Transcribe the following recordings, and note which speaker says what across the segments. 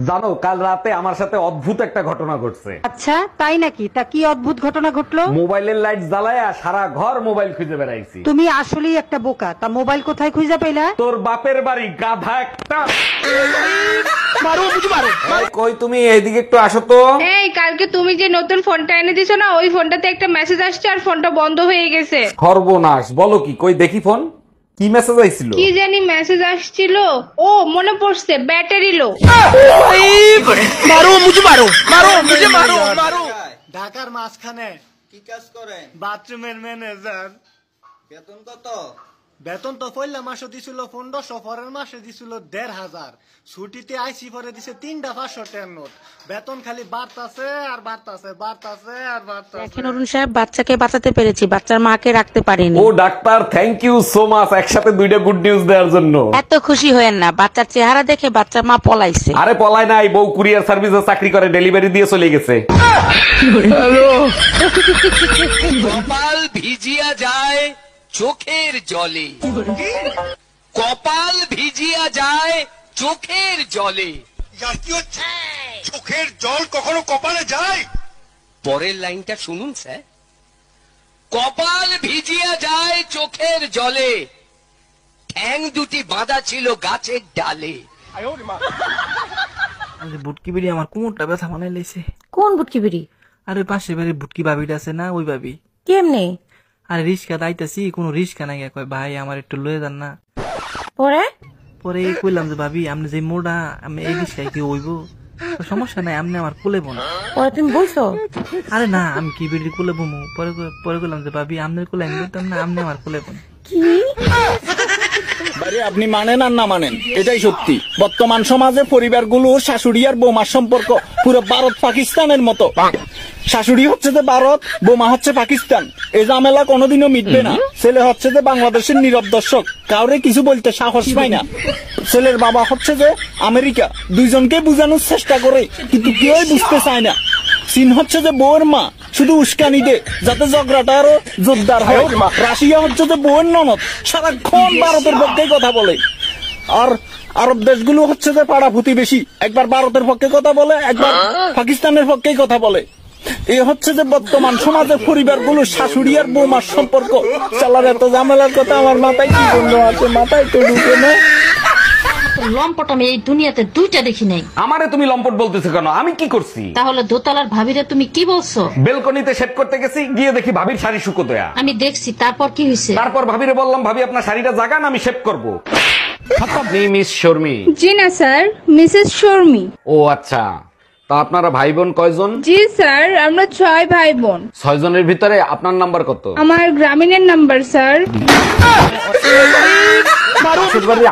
Speaker 1: জানো, কাল রাতে আমার সাথে অদ্ভুত একটা ঘটনা ঘটছে।
Speaker 2: আচ্ছা তাই নাকি? তা কি অদ্ভুত ঘটনা ঘটলো?
Speaker 1: মোবাইলের লাইট জ্বালায়া সারা ঘর মোবাইল খুঁজে বেড়াইছি।
Speaker 2: তুমি আসলেই একটা বোকা। তা মোবাইল কোথায় খুঁজে পেলা?
Speaker 1: তোর বাপের বাড়ি, গাধা একটা। এই, কই তুমি? এইদিকে একটু আসো তো।
Speaker 3: এই কালকে তুমি যে নতুন ফোনটা এনে দিছো না, ওই ফোনটাতে একটা মেসেজ আসছে আর ফোনটা বন্ধ হয়ে গেছে।
Speaker 1: সর্বনাশ, বলো কি? কই দেখি ফোন। কি মেসেজ আইছিল?
Speaker 3: কি জানি মেসেজ আসছিল। ও মনে পড়ছে, ব্যাটারি লো।
Speaker 4: ঢাকার মাঝখানে
Speaker 5: কি কাজ করেন?
Speaker 4: বাথরুমের ম্যানেজার।
Speaker 5: বেতন কত?
Speaker 4: বেতন তো পয়লা মাসে দিছিল 1500, পরের মাসে দিছিল 1500। ছুটিতে আইসি পরে দিছে 3টা 500 টাকার নোট। বেতন খালি বাড়তাছে আর বাড়তাছে, বাড়তাছে আর বাড়তাছে।
Speaker 6: দেখেন অরুণ সাহেব, বাচ্চাকে বাঁচাতে পেরেছি, বাচ্চার মাকে রাখতে পারিনি।
Speaker 1: ও doctor, thank you so much, একসাথে দুইটা গুড নিউজ দেওয়ার জন্য।
Speaker 6: এত খুশি হয়েন না, বাচ্চার চেহারা দেখে বাচ্চার মা পলাইছে।
Speaker 1: আরে পলায় নাই, বউ কুরিয়ার সার্ভিসে চাকরি করে, ডেলিভারি দিয়ে চলে গেছে।
Speaker 7: কপাল ভিজিয়া যায় চোখের জলে, কপাল ভিজিয়া যায় চোখের জলে।
Speaker 8: কি হচ্ছে? চোখের জল কখনো কপালে যায়?
Speaker 7: পরের লাইনটা শুনুন স্যার। কপাল ভিজিয়া যায় চোখের জলে, ঠ্যাং দুটি বাঁধা ছিল গাছের ডালে।
Speaker 9: বুটকি বিড়ি আমার কোমরটা ব্যথা বানাই লাইছে।
Speaker 6: কোন বুটকি বিড়ি?
Speaker 9: আর ওই পাশে বাড়ির বুটকি ভাবিটা আছে না, ওই ভাবি।
Speaker 6: কেমনে?
Speaker 9: আর রিস্কা দাইতাছি, কোনো রিস্কা নাই। কয় ভাই আমার একটু লয়ে যান না।
Speaker 6: পরে
Speaker 9: পরে কইলাম যে ভাবি আপনি যে মোড়া, আমি এই রিস্কায় কি হইব? সমস্যা নাই, আপনি আমার কোলে বোন।
Speaker 6: পরে তুমি বলছো?
Speaker 9: আরে না, আমি কি বিড়ি কোলে বমু? পরে কইলাম যে ভাবি আপনার কোলে আমি বলতাম না, আপনি আমার কোলে বোন।
Speaker 6: কি?
Speaker 10: আপনি মানেন আর না মানেন, এটাই সত্যি। বর্তমান সমাজে পরিবারগুলো শাশুড়ি আর বৌমার সম্পর্ক পুরো ভারত পাকিস্তানের মতো। শাশুড়ি হচ্ছে যে ভারত, বৌমা হচ্ছে পাকিস্তান। এই ঝামেলা কোনোদিনও মিটবে না। ছেলে হচ্ছে যে বাংলাদেশের নীরব দর্শক, কাউরে কিছু বলতে সাহস পায় না। ছেলের বাবা হচ্ছে যে আমেরিকা, দুইজনকে বুঝানোর চেষ্টা করে কিন্তু কেউই বুঝতে চায় না। চীন হচ্ছে যে বউয়ের মা, শুধু উস্কানি দে যাতে ঝগড়াটা আরো জোরদার হয়। রাশিয়া হচ্ছে যে বউয়ের ননদ, সারাক্ষণ ভারতের পক্ষেই কথা বলে। আর আরব দেশগুলো হচ্ছে যে পাড়া প্রতিবেশী, একবার ভারতের পক্ষে কথা বলে, একবার পাকিস্তানের পক্ষেই কথা বলে। এই হচ্ছে যে বর্তমান সমাজের পরিবারগুলো শাশুড়ি আর বৌমার সম্পর্ক। চালার এত ঝামেলার কথা আমার মাথায় কি বন্ধু আছে, মাথায় তো ঢুকে না।
Speaker 6: লম্পট আমি এই দুনিয়াতে দুইটা দেখি নাই।
Speaker 1: আমারে তুমি লম্পট বলতেছো কেন? আমি কি করছি?
Speaker 6: তাহলে দোতলার ভাবিরে তুমি কি বলছো?
Speaker 1: বেলকনিতে সেট করতে গেছি, গিয়ে দেখি ভাবির শাড়ি শুকোতয়া।
Speaker 6: আমি দেখছি, তারপর কি হয়েছে?
Speaker 1: তারপর ভাবিরে বললাম, ভাবি আপনার শাড়িটা জাগান, আমি শেভ করবো। আপনি মিস শর্মি?
Speaker 3: জি না স্যার, মিসেস শর্মি।
Speaker 1: ও আচ্ছা, তা আপনারা ভাই বোন কয়জন?
Speaker 3: জি স্যার, আমরা 6 ভাই বোন।
Speaker 1: 6 জনের ভিতরে আপনার নাম্বার কত?
Speaker 3: আমার গ্রামীণের নাম্বার স্যার।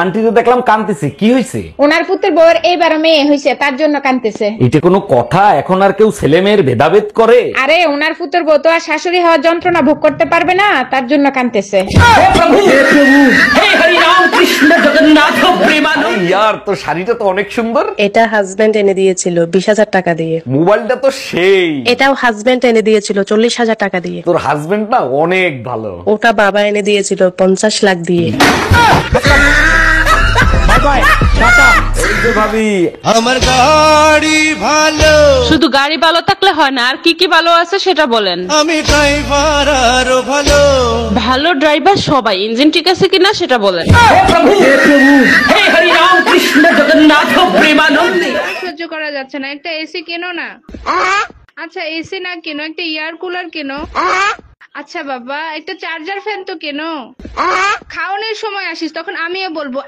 Speaker 1: আন্টিতে দেখলাম কান্দিছে, কি হয়েছে?
Speaker 3: ওনার পুত্রের বউয়ের এইবার মেয়ে হয়েছে, তার জন্য কাঁদতেছে।
Speaker 1: এটা কোনো কথা? এখন আর কেউ ছেলে মেয়ের ভেদাভেদ করে?
Speaker 3: আরে ওনার পুত্রের বউ তো আর শাশুড়ি হওয়ার যন্ত্রণা ভোগ করতে পারবে না, তার জন্য কাঁদতেছে।
Speaker 1: ইয়ার, তো শাড়িটা তো অনেক সুন্দর।
Speaker 11: এটা হাজবেন্ড এনে দিয়েছিল 20,000 টাকা দিয়ে।
Speaker 1: মোবাইলটা তো সেই।
Speaker 11: এটাও হাজবেন্ড এনে দিয়েছিল 40,000 টাকা দিয়ে।
Speaker 1: তোর হাজবেন্ড না অনেক ভালো।
Speaker 11: ওটা বাবা এনে দিয়েছিল 50 লাখ দিয়ে।
Speaker 1: ভাবি
Speaker 8: আমার গাড়ি ভালো,
Speaker 12: শুধু গাড়ি ভালো থাকলে হয় না, আর কি কি ভালো আছে সেটা বলেন।
Speaker 8: আমি ড্রাইভার আরো ভালো।
Speaker 12: ভালো ড্রাইভার সবাই, ইঞ্জিন ঠিক আছে কিনা সেটা বলেন।
Speaker 3: সহ্য করা যাচ্ছে না, একটা এসি কেনো না। আচ্ছা এসি না কেনো, একটা এয়ার কুলার কেনো। আচ্ছা বাবা, একটা চার্জার ফ্যান তো কেনো। খাওয়ানোর সময় আসিস, তখন আমিও বলবো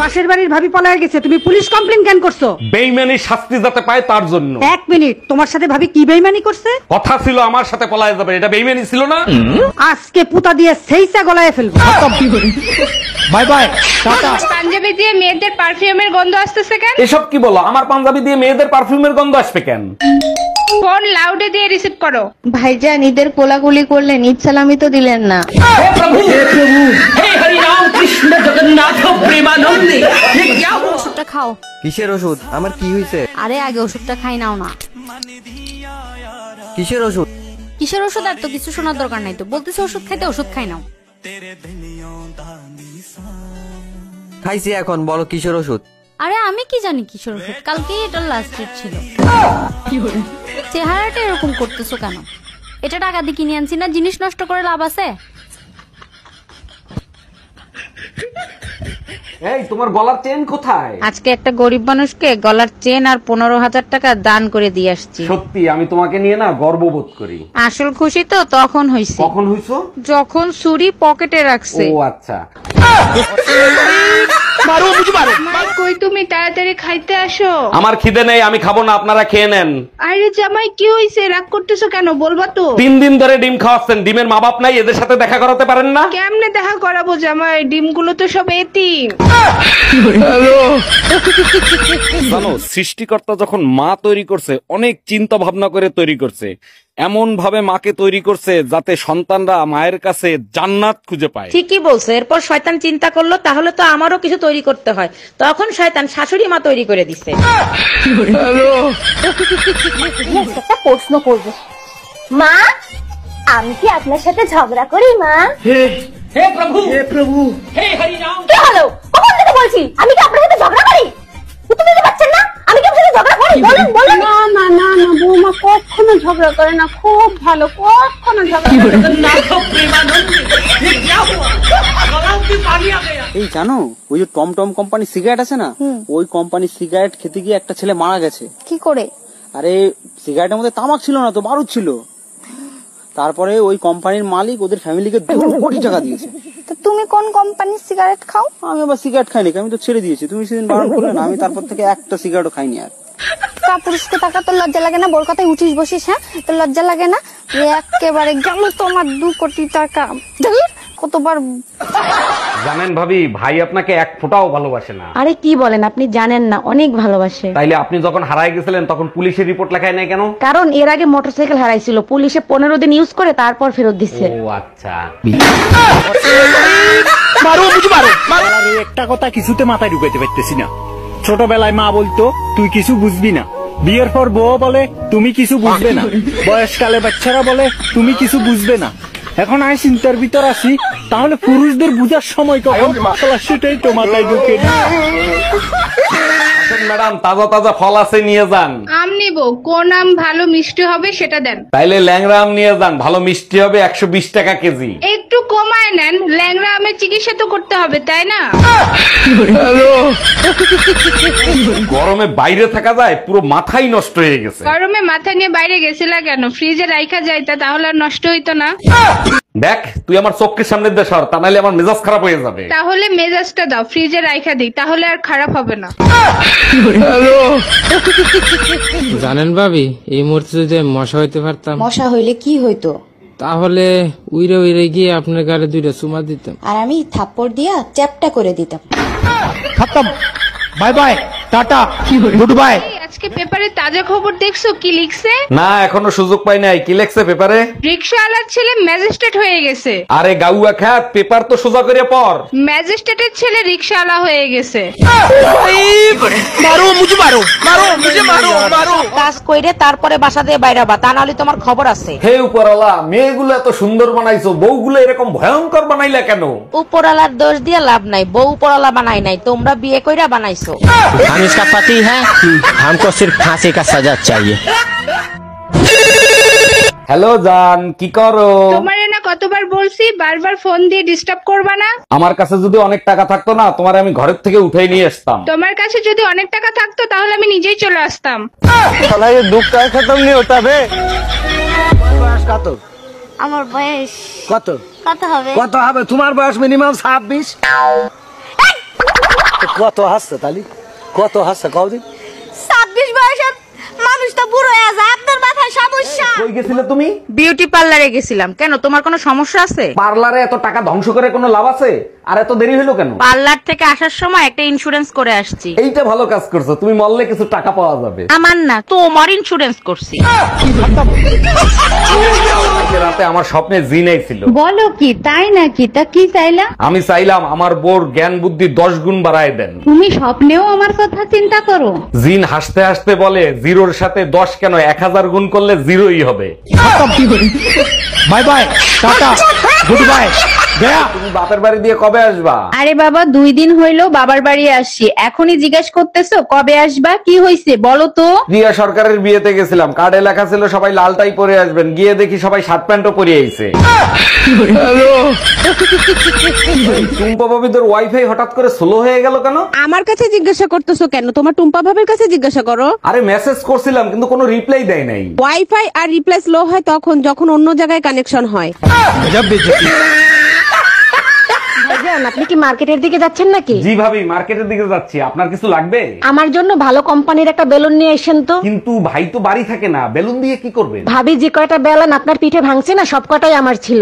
Speaker 2: পাশের বাড়ির ভাবি পলায় গেছে, তুমি পুলিশ কমপ্লেন কেন করছো?
Speaker 1: বেইমানি শাস্তি যাতে পায় তার জন্য।
Speaker 2: 1 মিনিট, তোমার সাথে ভাবি কি বেইমানি করছে?
Speaker 1: কথা ছিল আমার সাথে পলায় যাবে, এটা বেইমানি ছিল না?
Speaker 2: আজকে পুতা দিয়ে সেইসা গলায় ফেলবো।
Speaker 1: By bye, tata.
Speaker 3: পাঞ্জাবি দিয়ে মেয়েদের পারফিউমের গন্ধ আসতেছে কেন?
Speaker 1: এসব কি বলো? আমার পাঞ্জাবি দিয়ে মেয়েদের পারফিউমের গন্ধ আসবে কেন?
Speaker 3: ফোন লাউডে দিয়ে রিসিভ করো।
Speaker 13: ভাইজান, ঈদের কোলাকুলি করলেন, ঈদ সালামি তো দিলেন না।
Speaker 14: ওষুধটা খাও।
Speaker 15: কিসের ওষুধ? আমার কি হয়েছে?
Speaker 14: আরে আগে ওষুধটা খাই নাও না।
Speaker 15: কিসের ওষুধ?
Speaker 14: কিসের ওষুধ? আর তো কিছু শোনার দরকার নাই তো, বলতেছে ওষুধ খাইতে, ওষুধ খাই নাও।
Speaker 15: খাইছি এখন, বলো কিসের ওষুধ?
Speaker 14: আরে আমি কি জানি কিশোর ওষুধ, কালকেই এটা লাস্ট ডেট ছিল। চেহারাটা এরকম করতেছো কেন? এটা টাকা দিয়ে কিনে আনছি না, জিনিস নষ্ট করে লাভ আছে?
Speaker 1: এই তোমার গলার চেন কোথায়?
Speaker 16: আজকে একটা গরিব মানুষকে গলার চেন আর 15,000 টাকা দান করে দিয়ে আসছি।
Speaker 1: সত্যি আমি তোমাকে নিয়ে না গর্ববোধ করি।
Speaker 16: আসল খুশি তো তখন হইছে।
Speaker 1: কখন হইছো?
Speaker 16: যখন ছুরি পকেটে রাখছে।
Speaker 1: ও আচ্ছা।
Speaker 3: কই তুমি তাড়াতাড়ি খাইতে আসো।
Speaker 1: আমার খিদে নেই, আমি খাবো না, আপনারা খেয়ে নেন।
Speaker 3: আরে জামাই কি হইছে, রাগ করতেছো কেন বলবা তো?
Speaker 1: 3 দিন ধরে ডিম খাওয়াচ্ছেন, ডিমের মা বাপ নাই, এদের সাথে দেখা করাতে পারেন না?
Speaker 3: কেমনে দেখা করাবো জামাই, ডিমগুলো তো সব এতিম।
Speaker 1: জানো, সৃষ্টিকর্তা যখন মা তৈরি করছে অনেক চিন্তা ভাবনা করে তৈরি করছে। এমন ভাবে মাকে তৈরি করছে যাতে সন্তানরা মায়ের কাছে জান্নাত খুঁজে পায়।
Speaker 6: ঠিকই বলছো। এরপর শয়তান চিন্তা করলো তাহলে তো আমারও কিছু তৈরি করতে হয়, তখন শয়তান শাশুড়ি মা তৈরি করে দিছে।
Speaker 17: একটা প্রশ্ন করব, মা আমি কি আপনার সাথে ঝগড়া করি মা?
Speaker 7: হে প্রভু, হে প্রভু, হে হরি রাম।
Speaker 17: কি হলো, কখন থেকে বলছি আমি কি আপনার সাথে ঝগড়া করি? উত্তর দিতে পারছেন না? আমি কি আপনার সাথে ঝগড়া করি? বলেন বলেন।
Speaker 2: না না না না, বৌমা কখনো ঝগড়া করে না, খুব ভালো, কখনো ঝগড়া করে না।
Speaker 10: এই জানো, ওই যে টমটম কোম্পানি সিগারেট আছে না, ওই কোম্পানির সিগারেট খেতে গিয়ে একটা ছেলে মারা গেছে।
Speaker 17: কি করে?
Speaker 10: আরে সিগারেটের মধ্যে তামাক ছিল না তো, বারুদ ছিল। তারপরে ওই কোম্পানির মালিক ওদের ফ্যামিলিকে 2 কোটি টাকা দিয়েছে।
Speaker 17: তো তুমি কোন কোম্পানির সিগারেট খাও?
Speaker 10: আমি আবার সিগারেট খাইনি, আমি তো ছেড়ে দিয়েছি। তুমি সেদিন বারণ করলে না, আমি তারপর থেকে একটা সিগারেটও খাইনি আর।
Speaker 17: কাপুরুষকে টাকা তোর লজ্জা লাগে না? বোর কথায় উঠিস বসিস, হ্যাঁ তোর লজ্জা লাগে না? একেবারে গেল তোমার 2 কোটি টাকা। কতবার
Speaker 1: জানেন ভাবি, ভাই আপনাকে এক ফোঁটাও ভালোবাসে না।
Speaker 6: আরে কি বলেন, আপনি জানেন না, অনেক ভালোবাসে।
Speaker 1: তাইলে আপনি যখন হারায় গেছিলেন তখন পুলিশের রিপোর্ট লেখায় নাই কেন?
Speaker 6: কারণ এর আগে মোটরসাইকেল হারাইছিল, পুলিশে 15 দিন ইউজ করে তারপর ফেরত দিচ্ছে।
Speaker 1: ও আচ্ছা।
Speaker 10: একটা কথা কিছুতে মাথায় ঢুকাইতে পারতেছি না। ছোটবেলায় মা বলতো তুই কিছু বুঝবি না, বিয়ের পর বউ বলে তুমি কিছু বুঝবে না, বয়সকালে বাচ্চারা বলে তুমি কিছু বুঝবে না। এখন আমি চিন্তার ভিতর আছি, তাহলে পুরুষদের বুঝার সময় কখন? সেটাই তো মাথায় ঢুকে।
Speaker 1: ম্যাডাম, তাজা তাজা ফল আছে, নিয়ে যান।
Speaker 3: আম নিবো, কোন আম ভালো মিষ্টি হবে সেটা দেন।
Speaker 1: তাইলে ল্যাংড়া আম নিয়ে যান, ভালো মিষ্টি হবে, 120 টাকা কেজি।
Speaker 3: একটু কমায় নেন, ল্যাংড়া আমের চিকিৎসা তো করতে হবে তাই না?
Speaker 1: গরমে বাইরে থাকা যায়, পুরো মাথাই নষ্ট হয়ে গেছে।
Speaker 3: গরমে মাথা নিয়ে বাইরে গেছিলা কেন? ফ্রিজে রাইখা যাইতা, তাহলে আর নষ্ট হইতো না।
Speaker 1: দেখ, তুই আমার চোখের সামনে দিয়ে সর, তা নাহলে আমার মেজাজ খারাপ হয়ে যাবে।
Speaker 3: তাহলে মেজাজটা দাও, ফ্রিজে রাইখা দিই, তাহলে আর খারাপ হবে না।
Speaker 18: জানেন ভাবি, এই মুহূর্তে যদি আমি মশা হইতে পারতাম।
Speaker 19: মশা হইলে কি হইতো?
Speaker 18: তাহলে উইরে উইরে গিয়ে আপনার গালে 2টা চুমা দিতাম।
Speaker 19: আর আমি থাপ্পড় দিয়া চ্যাপটা করে দিতাম।
Speaker 10: খতম, by bye, tata, good bye.
Speaker 3: আজকে পেপারে তাজা খবর দেখছো? কি লিখছে?
Speaker 1: না, এখনো সুযোগ পাই নাই। কি লেখছে পেপারে?
Speaker 3: রিকশাওয়ালার ছেলে ম্যাজিস্ট্রেট হয়ে গেছে।
Speaker 1: আরে গাউয়া খ্যাত, পেপার তো সোজা করে পড়।
Speaker 3: ম্যাজিস্ট্রেটের ছেলে রিকশাওয়ালা হয়ে গেছে।
Speaker 6: কাজ কইরে তারপরে বাসা দিয়ে বাইরাবা, তা নাহলে তোমার খবর আছে।
Speaker 1: হে উপরওয়ালা, মেয়েগুলো এত সুন্দর বানাইছো, বউগুলো এরকম ভয়ঙ্কর বানাইলা কেন?
Speaker 6: উপরওয়ালার দোষ দিয়ে লাভ নাই, বউ উপরওয়ালা বানাই নাই, তোমরা বিয়ে কইরা বানাইছো।
Speaker 20: हम इसका पति है, हमको सिर्फ फांसी का सजा चाहिए।
Speaker 1: হ্যালো জান, কি করো?
Speaker 3: তোমারে না কতবার বলছি বারবার ফোন দিয়ে ডিস্টার্ব করবা না।
Speaker 1: আমার কাছে যদি অনেক টাকা থাকতো না, তোমারে আমি ঘরের থেকে উঠাই নিয়ে আসতাম।
Speaker 3: তোমার কাছে যদি অনেক টাকা থাকতো তাহলে আমি নিজেই চলে আসতাম।
Speaker 10: साला ये दुख का खत्म नहीं होता बे।
Speaker 17: বয়স কত? আমার বয়স
Speaker 10: কত?
Speaker 17: কত হবে?
Speaker 10: কত হবে? তোমার বয়স মিনিমাম 26। কত হাসছে তালি? কত হাসছে কও দিন?
Speaker 17: 26 বয়সের মানুষ তো বুড়ো হয়ে যায়, আপনার মাথায় সমস্যা।
Speaker 1: কই গেছিলে তুমি?
Speaker 6: বিউটি পার্লারে গেছিলাম। কেন, তোমার কোনো সমস্যা আছে?
Speaker 1: পার্লারে এত টাকা ধ্বংস করে কোনো লাভ আছে? আর এত দেরি হলো কেন?
Speaker 6: পার্লার থেকে আসার সময় একটা ইন্স্যুরেন্স করে আসছি।
Speaker 1: এইটা ভালো কাজ করছো, তুমি মরলে কিছু টাকা পাওয়া যাবে।
Speaker 6: আমার না, তোমার ইন্স্যুরেন্স করছি।
Speaker 1: রাতে আমার স্বপ্নে জিন আইছিল।
Speaker 2: বলো কি, তাই নাকি? তা কি চাইলা?
Speaker 1: আমি চাইলাম আমার বোর জ্ঞান বুদ্ধি 10 গুণ বাড়ায় দেন।
Speaker 2: তুমি স্বপ্নেও আমার কথা চিন্তা করো?
Speaker 1: জিন হাসতে হাসতে বলে, 0-র সাথে 10 কেন, 1000 গুণ করলে 0ই হবে।
Speaker 10: Bye bye, tata,
Speaker 20: goodbye गया।
Speaker 1: তুমি বাপের বাড়ি দিয়ে কবে আসবা?
Speaker 16: আরে বাবা 2 দিন হইলো বাবার বাড়ি আসছি, এখনই জিজ্ঞেস করতেছো কবে আসবা? কি হইছে বলো তো?
Speaker 1: রিয়া সরকারের বিয়েতে গেছিলাম, কার্ডে লেখা ছিল সবাই লাল টাই পরে আসবেন, গিয়ে দেখি সবাই শার্ট প্যান্টও পরে আইছে। টুম্পা ভাবিদের ওয়াইফাই হঠাৎ করে স্লো হয়ে গেল কেন?
Speaker 12: আমার কাছে জিজ্ঞাসা করতেছো কেন? তোমার টুম্পা ভাবের কাছে জিজ্ঞাসা করো।
Speaker 1: আরে মেসেজ করছিলাম কিন্তু কোনো রিপ্লাই দেয় নাই।
Speaker 12: ওয়াইফাই আর রিপ্লেস লো হয় তখন যখন অন্য জায়গায় কানেকশন হয়।
Speaker 6: ভাইজান আপনি কি মার্কেটের দিকে যাচ্ছেন নাকি?
Speaker 1: জি ভাবি, মার্কেটের দিকে যাচ্ছি। আপনার কিছু লাগবে?
Speaker 6: আমার জন্য ভালো কোম্পানির একটা বেলুন নিয়ে এসেন তো।
Speaker 1: কিন্তু ভাই তো বাড়ি থাকে না, বেলুন দিয়ে কি করবেন?
Speaker 6: ভাবি যে কয়টা বেলুন আপনার পিঠে ভাঙছে না সব কটাই আমার ছিল।